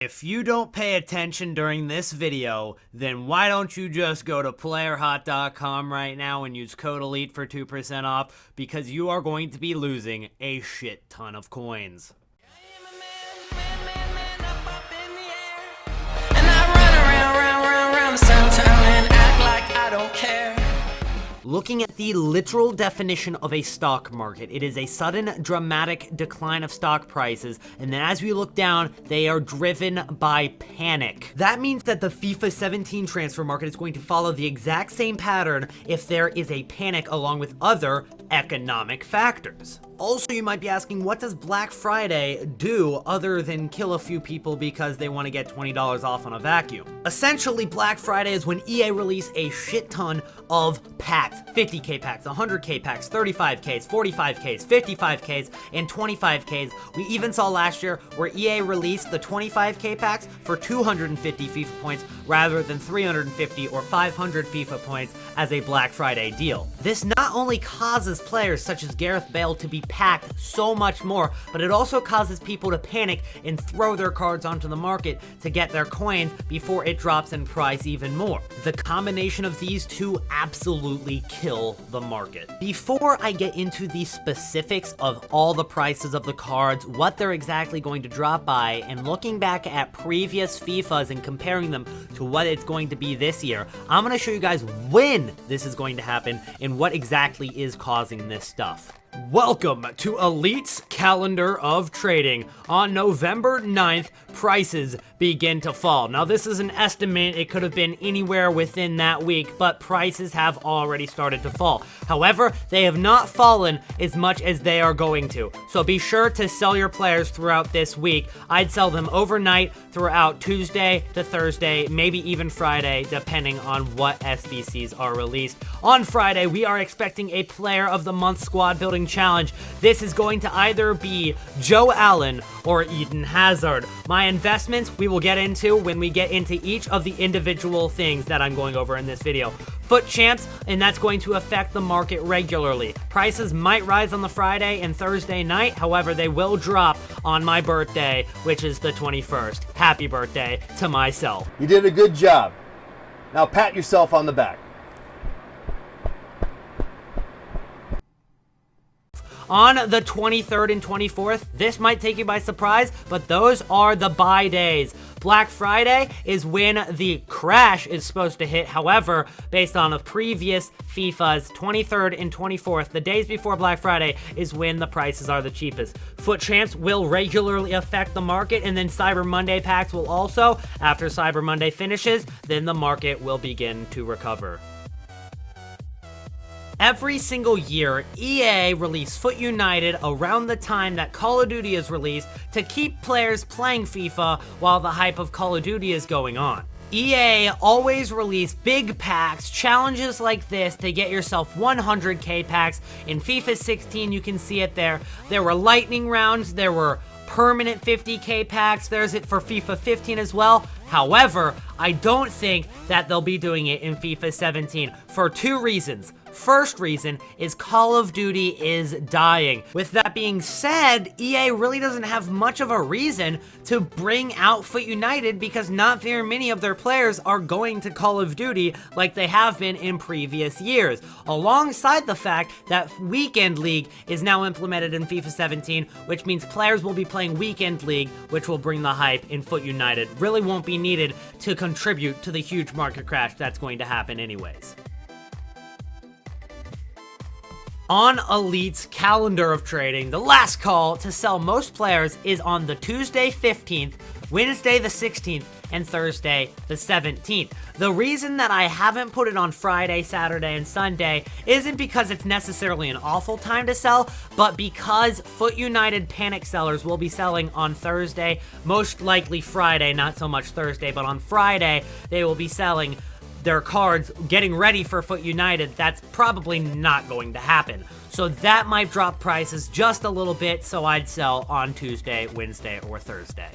If you don't pay attention during this video, then why don't you just go to playerhot.com right now and use code ELITE for 2% off, because you are going to be losing a shit ton of coins. Looking at the literal definition of a stock market, it is a sudden, dramatic decline of stock prices, and then as we look down, they are driven by panic. That means that the FIFA 17 transfer market is going to follow the exact same pattern if there is a panic along with other economic factors. Also, you might be asking, what does Black Friday do other than kill a few people because they want to get $20 off on a vacuum? Essentially, Black Friday is when EA release a shit ton of packs. 50k packs, 100k packs, 35ks, 45ks, 55ks, and 25ks. We even saw last year where EA released the 25k packs for 250 FIFA points rather than 350 or 500 FIFA points as a Black Friday deal. This not only causes players such as Gareth Bale to be packed so much more, but it also causes people to panic and throw their cards onto the market to get their coins before it drops in price even more. The combination of these two absolutely kill the market. Before I get into the specifics of all the prices of the cards, what they're exactly going to drop by, and looking back at previous FIFAs and comparing them to what it's going to be this year, I'm going to show you guys when this is going to happen and what exactly is causing this stuff. Welcome to Elite's calendar of trading. On November 9th, prices begin to fall. Now, this is an estimate. It could have been anywhere within that week, but prices have already started to fall. However, they have not fallen as much as they are going to. So be sure to sell your players throughout this week. I'd sell them overnight throughout Tuesday to Thursday, maybe even Friday, depending on what SBCs are released. On Friday, we are expecting a Player of the Month squad building challenge. This is going to either be Joe Allen or Eden Hazard. My investments we will get into when we get into each of the individual things that I'm going over in this video. Foot champs, and that's going to affect the market regularly. Prices might rise on the Friday and Thursday night, however, they will drop on my birthday, which is the 21st. Happy birthday to myself. You did a good job. Now pat yourself on the back. On the 23rd and 24th, this might take you by surprise, but those are the buy days. Black Friday is when the crash is supposed to hit. However, based on the previous FIFAs, 23rd and 24th, the days before Black Friday is when the prices are the cheapest. Foot champs will regularly affect the market, and then Cyber Monday packs will also. After Cyber Monday finishes, then the market will begin to recover. Every single year, EA release Foot United around the time that Call of Duty is released to keep players playing FIFA while the hype of Call of Duty is going on. EA always release big packs, challenges like this to get yourself 100k packs. In FIFA 16, you can see it there. There were lightning rounds, there were permanent 50k packs, there's it for FIFA 15 as well. However, I don't think that they'll be doing it in FIFA 17 for two reasons. First reason is Call of Duty is dying. With that being said, EA really doesn't have much of a reason to bring out Foot United because not very many of their players are going to Call of Duty like they have been in previous years. Alongside the fact that Weekend League is now implemented in FIFA 17, which means players will be playing Weekend League, which will bring the hype in Foot United. Really won't be needed to contribute to the huge market crash that's going to happen anyways. On Elite's calendar of trading, the last call to sell most players is on the Tuesday 15th, Wednesday the 16th, and Thursday the 17th. The reason that I haven't put it on Friday, Saturday, and Sunday isn't because it's necessarily an awful time to sell, but because Foot United panic sellers will be selling on Thursday, most likely Friday, not so much Thursday, but on Friday, they will be selling their cards getting ready for Foot United. That's probably not going to happen. So that might drop prices just a little bit, so I'd sell on Tuesday, Wednesday, or Thursday.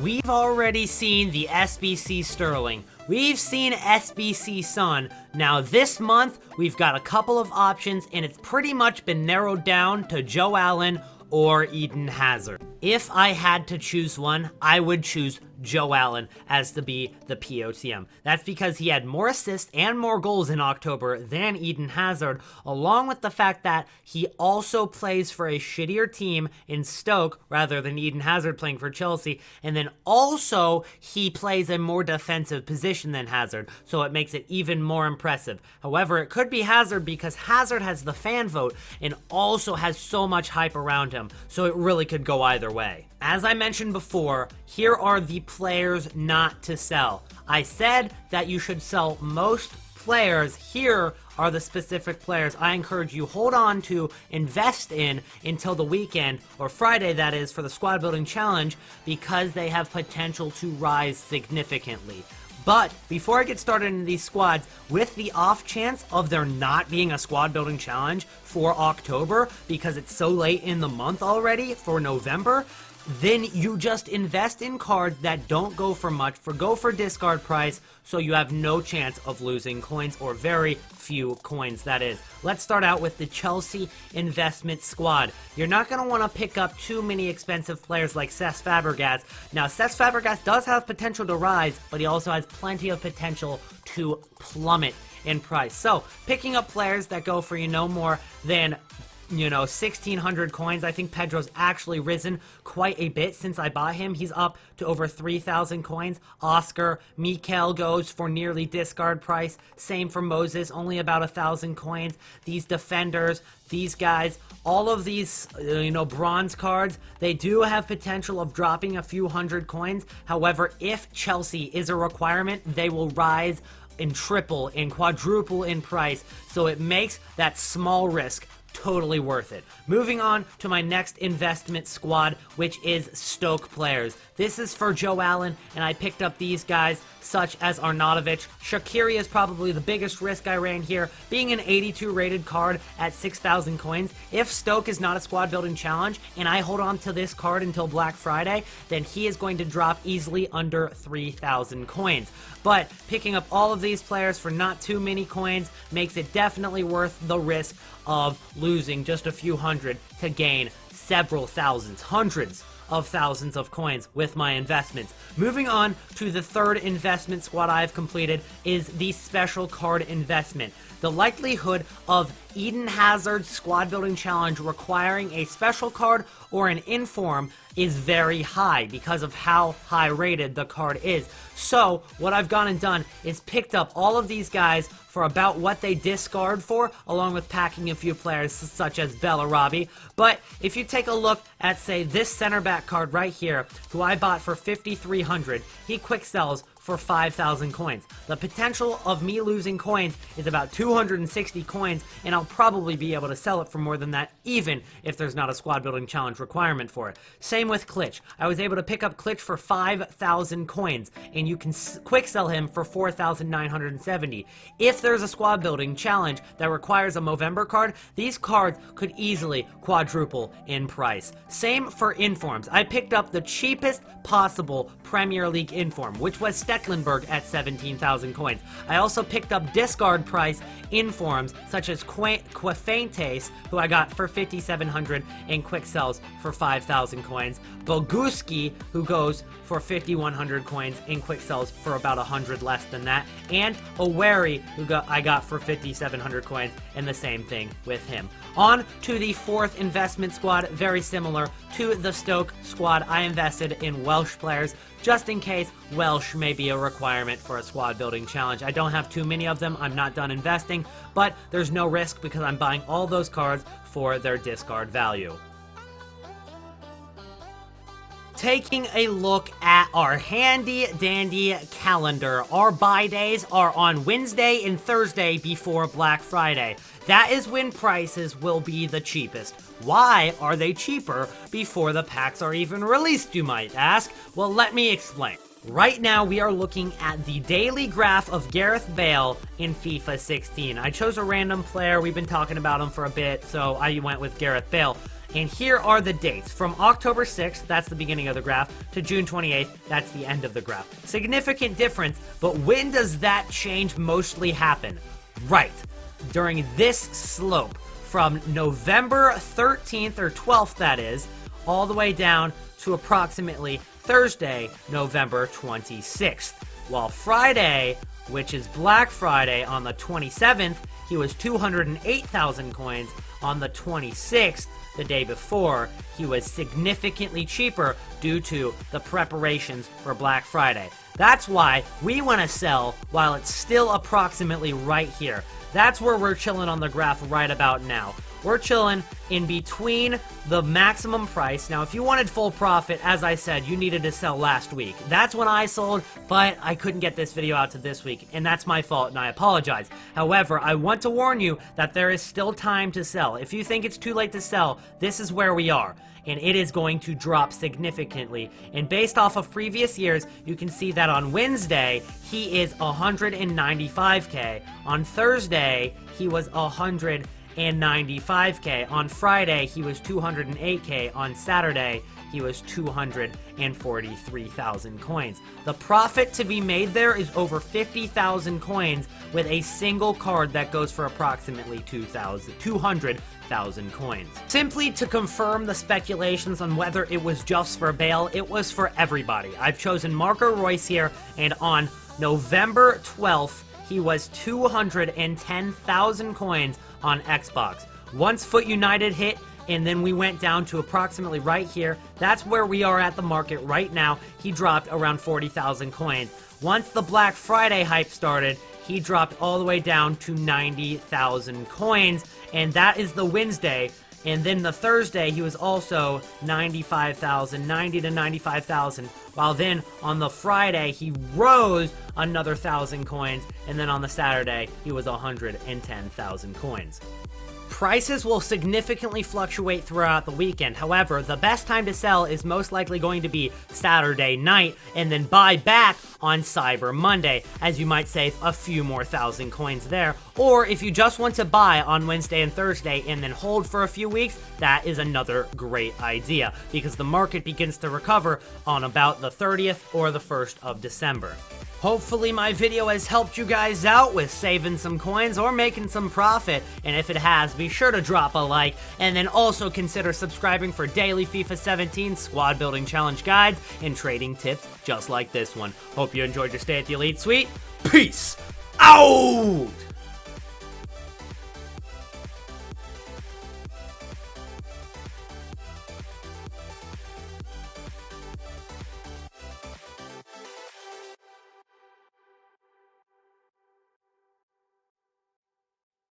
We've already seen the SBC Sterling. We've seen SBC Son. Now this month, we've got a couple of options, and it's pretty much been narrowed down to Joe Allen or Eden Hazard. If I had to choose one, I would choose Joe Allen as to be the POTM. That's because he had more assists and more goals in October than Eden Hazard, along with the fact that he also plays for a shittier team in Stoke rather than Eden Hazard playing for Chelsea, and then also he plays a more defensive position than Hazard, so it makes it even more impressive. However, it could be Hazard because Hazard has the fan vote and also has so much hype around him, so it really could go either way. As I mentioned before, here are the players not to sell. I said that you should sell most players. Here are the specific players I encourage you hold on to, invest in until the weekend, or Friday that is, for the squad building challenge, because they have potential to rise significantly. But before I get started in these squads, with the off chance of there not being a squad building challenge for October because it's so late in the month already for November, then you just invest in cards that don't go for much, go for discard price, so you have no chance of losing coins, or very few coins, that is. Let's start out with the Chelsea investment squad. You're not going to want to pick up too many expensive players like Cesc Fabregas. Now, Cesc Fabregas does have potential to rise, but he also has plenty of potential to plummet in price. So, picking up players that go for, no more than 1,600 coins. I think Pedro's actually risen quite a bit since I bought him. He's up to over 3,000 coins. Oscar, Mikel goes for nearly discard price. Same for Moses, only about 1,000 coins. These defenders, these guys, all of these, bronze cards, they do have potential of dropping a few hundred coins. However, if Chelsea is a requirement, they will rise in triple and quadruple in price. So it makes that small risk totally worth it. Moving on to my next investment squad, which is Stoke players. This is for Joe Allen, and I picked up these guys such as Arnautovic. Shaqiri is probably the biggest risk I ran here, being an 82 rated card at 6,000 coins. If Stoke is not a squad building challenge and I hold on to this card until Black Friday, then he is going to drop easily under 3,000 coins. But picking up all of these players for not too many coins makes it definitely worth the risk of losing just a few hundred to gain several thousands, hundreds of thousands of coins with my investments. Moving on to the third investment squad I've completed is the special card investment. The likelihood of Eden Hazard's squad building challenge requiring a special card or an inform is very high because of how high rated the card is. So what I've gone and done is picked up all of these guys for about what they discard for, along with packing a few players such as Bellarabi. But if you take a look at, say, this center back card right here, who I bought for 5,300, he quick sells for 5,000 coins. The potential of me losing coins is about 260 coins, and I'll probably be able to sell it for more than that, even if there's not a squad building challenge requirement for it. Same with Klitsch. I was able to pick up Klitsch for 5,000 coins, and you can quick sell him for 4,970. If there's a squad building challenge that requires a Movember card, these cards could easily quadruple in price. Same for informs. I picked up the cheapest possible Premier League inform, which was Stecklenburg at 17,000 coins. I also picked up discard price informs such as Quafaintes, who I got for 5,700 and quick sells for 5,000 coins. Boguski, who goes for 5,100 coins and quick sells for about 100 less than that. And Oweri, who I got for 5,700 coins, and the same thing with him. On to the fourth investment squad, very similar to the Stoke squad. I invested in Welsh players just in case Welsh may be a requirement for a squad building challenge. I don't have too many of them. I'm not done investing, but there's no risk because I'm buying all those cards for their discard value. Taking a look at our handy dandy calendar. Our buy days are on Wednesday and Thursday before Black Friday. That is when prices will be the cheapest. Why are they cheaper before the packs are even released, you might ask? Well, let me explain. Right now, we are looking at the daily graph of Gareth Bale in FIFA 16. I chose a random player. We've been talking about him for a bit, so I went with Gareth Bale. And here are the dates. From October 6th, that's the beginning of the graph, to June 28th, that's the end of the graph. Significant difference, but when does that change mostly happen? Right, during this slope. From November 13th, or 12th that is, all the way down to approximately Thursday, November 26th. While Friday, which is Black Friday, on the 27th, he was 208,000 coins. On the 26th, the day before, he was significantly cheaper due to the preparations for Black Friday. That's why we want to sell while it's still approximately right here. That's where we're chilling on the graph right about now. We're chilling in between the maximum price. Now, if you wanted full profit, as I said, you needed to sell last week. That's when I sold, but I couldn't get this video out to this week, and that's my fault, and I apologize. However, I want to warn you that there is still time to sell. If you think it's too late to sell, this is where we are, and it is going to drop significantly. And based off of previous years, you can see that on Wednesday, he is 195K. On Thursday, he was 195K. On Friday, he was 208K. On Saturday, he was 243,000 coins. The profit to be made there is over 50,000 coins with a single card that goes for approximately 200,000 coins. Simply to confirm the speculations on whether it was just for Bale, it was for everybody. I've chosen Marco Reus here, and on November 12th, he was 210,000 coins on Xbox. Once Foot United hit, and then we went down to approximately right here. That's where we are at the market right now. He dropped around 40,000 coins. Once the Black Friday hype started, he dropped all the way down to 90,000 coins, and that is the Wednesday. And then the Thursday, he was also 95,000, 90 to 95,000. While then on the Friday, he rose another 1,000 coins, and then on the Saturday, he was 110,000 coins. Prices will significantly fluctuate throughout the weekend. However, the best time to sell is most likely going to be Saturday night, and then buy back on Cyber Monday, as you might save a few more 1,000 coins there. Or if you just want to buy on Wednesday and Thursday and then hold for a few weeks, that is another great idea, because the market begins to recover on about the 30th or the 1st of December. Hopefully my video has helped you guys out with saving some coins or making some profit, and if it has, be sure to drop a like, and then also consider subscribing for daily FIFA 17 squad building challenge guides and trading tips just like this one. Hope you enjoyed your stay at the Elite Suite. Peace out!